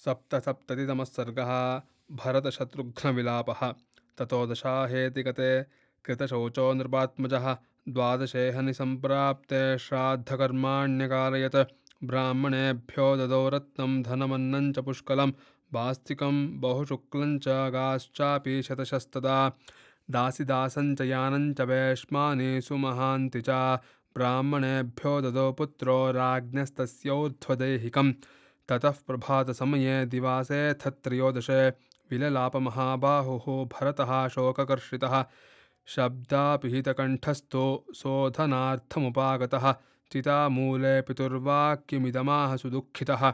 सप्तसप्ततितमः सर्गः। भरतशत्रुघ्नविलापः। ततो दशाहेति गते कृतशौचो नृपात्मजः। द्वादशे हनि सम्प्राप्ते श्राद्धकर्माण्यकारयत्। ब्राह्मणेभ्यो ददौ रत्नं धनमन्नं च पुष्कलं। वास्तिकं बहुशुक्लं च गाश्चापि शतशस्तदा। दासिदासं च यानं च वेश्मानि सुमहान्ति च। ब्राह्मणेभ्यो ददौ पुत्रो राज्ञस्तस्योर्ध्वदैहिकम्। ततः प्रभातसमये दिवासेऽथ त्रयोदशे विललापमहाबाहुः भरतः शोककर्षितः शब्दापिहितकण्ठस्थो शोधनार्थमुपागतः। चितामूले पितुर्वाक्यमिदमाह सुदुःखितः।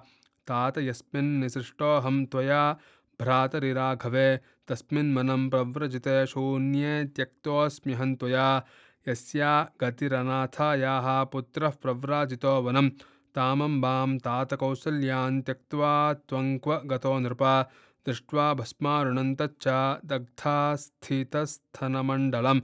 तात यस्मिन्निसृष्टोऽहं त्वया भ्रातरिराघवे तस्मिन्मनं प्रव्रजिते शून्ये त्यक्तोऽस्म्यहं त्वया। यस्या गतिरनाथायाः पुत्रः प्रव्राजितो वनं तामम्बां तात कौसल्यां त्यक्त्वा त्वं क्व गतो नृप। दृष्ट्वा भस्मारुणं तच्च दग्धास्थितस्थनमण्डलं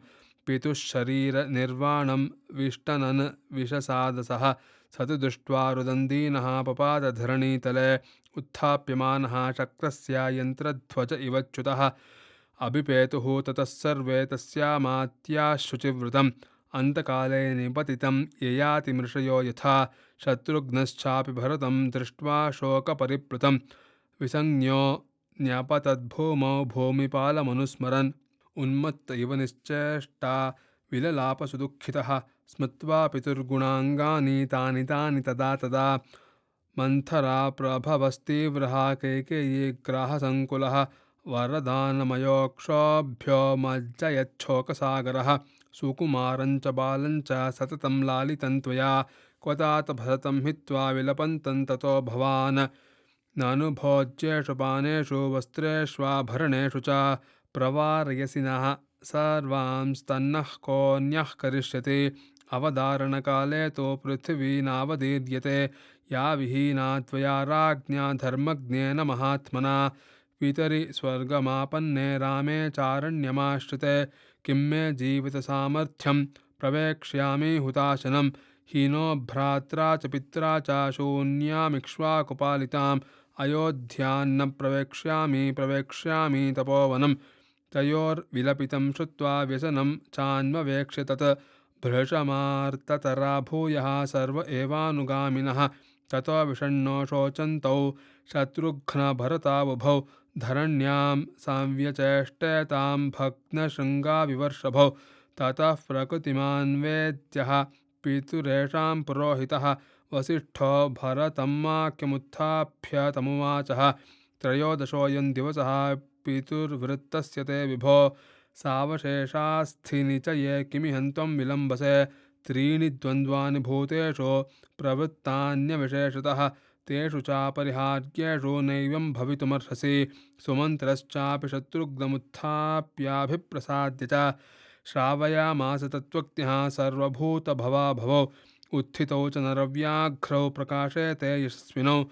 पितुः शरीरनिर्वाणं विष्टनन् विषसादसः। स तु दृष्ट्वा रुदन्दीनः पपादधरणीतले उत्थाप्यमानः शक्रस्य यन्त्रध्वज इवच्युतः। अभिपेतुः ततः सर्वे तस्यामात्याः शुचिव्रतम्। अन्तकाले निपतितं ययातिमृषयो यथा। शत्रुघ्नश्चापि भरतं दृष्ट्वा शोकपरिप्लुतं विसञ्ज्ञो न्यपतद्भूमौ भूमिपालमनुस्मरन्। उन्मत्त इव निश्चेष्टा विललापसुदुःखितः स्मृत्वा पितुर्गुणाङ्गानि तानि तानि तदा तदा। मन्थरा प्रभवस्तीव्रः कैकेयीग्राहसङ्कुलः वरदानमयोक्षोभ्यो मज्जयच्छोकसागरः। सुकुमारं च बालं च सततं लालितं त्वया क्व तात भरतं हित्वा विलपन्तं ततो भवान्। ननु भोज्येषु पानेषु वस्त्रेष्वाभरणेषु च प्रवारयसि नः सर्वांस्तन्नः कोऽन्यः करिष्यति। अवधारणकाले तु पृथिवी नावदीर्यते या विहीना त्वया राज्ञा धर्मज्ञेन महात्मना। पितरि स्वर्गमापन्ने रामे चारण्यमाश्रिते किं मे जीवितसामर्थ्यं प्रवेक्ष्यामि हुताशनं। हीनो भ्रात्रा च पित्रा च शून्यामिक्ष्वाकुपालिताम् अयोध्यान्न प्रवेक्ष्यामि तपोवनं। तयोर्विलपितं श्रुत्वा व्यसनं चान्ववेक्ष्य तत् भृशमार्ततरा भूयः सर्व एवानुगामिनः। ततो विषण्णो शोचन्तौ शत्रुघ्नभरतावुभौ धरण्यां संव्यचेष्टेतां भग्नशृङ्गाविवर्षभौ। ततः प्रकृतिमान्वेद्यः पितुरेषां पुरोहितः वसिष्ठो भरतमाख्यमुत्थाप्य तमुवाचः। त्रयोदशोऽयं दिवसः पितुर्वृत्तस्य ते विभो सावशेषास्थिनि च ये किमिहं त्वं विलम्बसे। त्रीणि द्वन्द्वानि भूतेषु प्रवृत्तान्यविशेषतः तेषु चापरिहार्येषु नैवं भवितुमर्हसि। सुमन्त्रश्चापि शत्रुघ्नमुत्थाप्याभिप्रसाद्य च श्रावयामास तत्त्वज्ञः सर्वभूतभवा भवौ। उत्थितौ च नरव्याघ्रौ प्रकाशे ते यशस्विनौ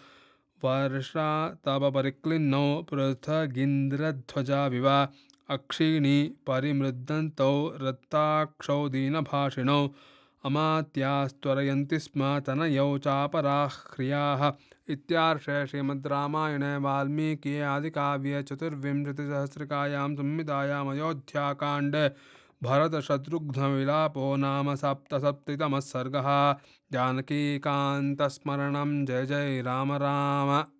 वर्षातपपरिक्लिन्नौ पृथगिन्द्रध्वजाविव। अक्षीणी परिमृद्यन्तौ रक्ताक्षौ दीनभाषिणौ अमात्यास्त्वरयन्ति स्म तनयौ चापराः ह्रियाः। इत्यार्षे श्रीमद् रामायणे वाल्मीकिये आदिकाव्ये चतुर्विंशतिसहस्रकायां संहितायाम् अयोध्याकाण्डे भरतशत्रुघ्नविलापो नाम सप्तसप्ततितमः सर्गः। जानकीकान्तस्मरणं जय जय राम राम।